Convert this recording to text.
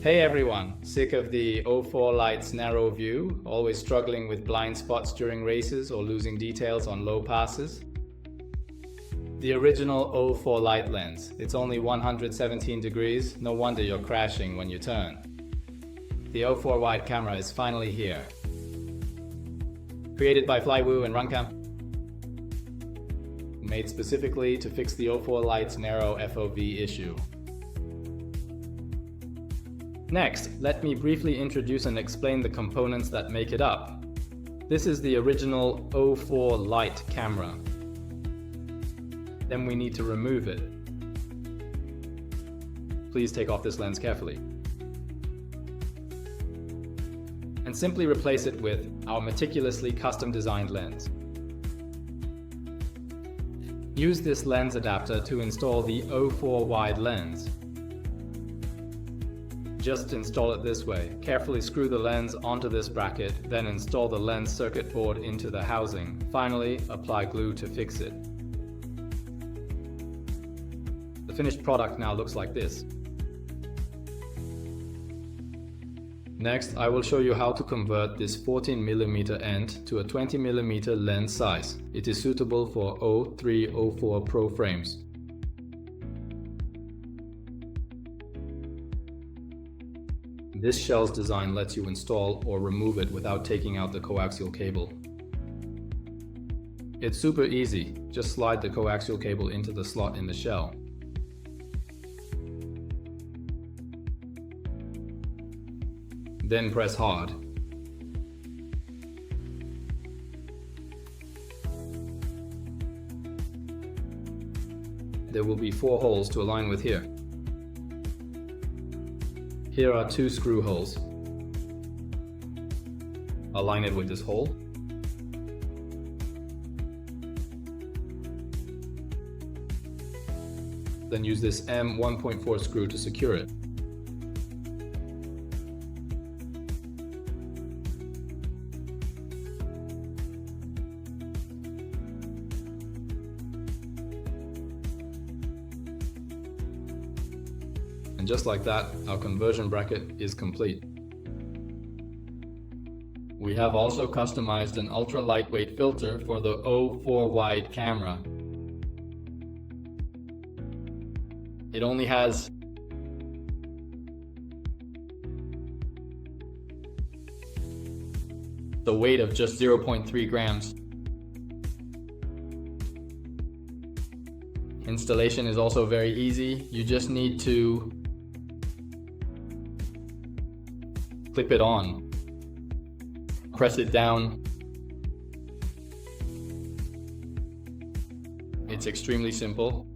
Hey everyone, sick of the O4 Lite's narrow view, always struggling with blind spots during races or losing details on low passes? The original O4 Lite lens. It's only 117 degrees, no wonder you're crashing when you turn. The O4 wide camera is finally here. Created by FLYWOO and Runcam. Made specifically to fix the O4 Lite's narrow FOV issue. Next, let me briefly introduce and explain the components that make it up. This is the original O4 Lite camera. Then we need to remove it. Please take off this lens carefully. And simply replace it with our meticulously custom designed lens. Use this lens adapter to install the O4 wide lens. Just install it this way. Carefully screw the lens onto this bracket, then install the lens circuit board into the housing. Finally, apply glue to fix it. The finished product now looks like this. Next, I will show you how to convert this 14mm end to a 20mm lens size. It is suitable for O3, O4 Pro frames. This shell's design lets you install or remove it without taking out the coaxial cable. It's super easy, just slide the coaxial cable into the slot in the shell. Then press hard. There will be 4 holes to align with here. Here are 2 screw holes. Align it with this hole. Then use this M 1.4 screw to secure it. And just like that, our conversion bracket is complete. We have also customized an ultra lightweight filter for the O4 wide camera. It only has the weight of just 0.3 grams. Installation is also very easy. You just need to clip it on, press it down. It's extremely simple.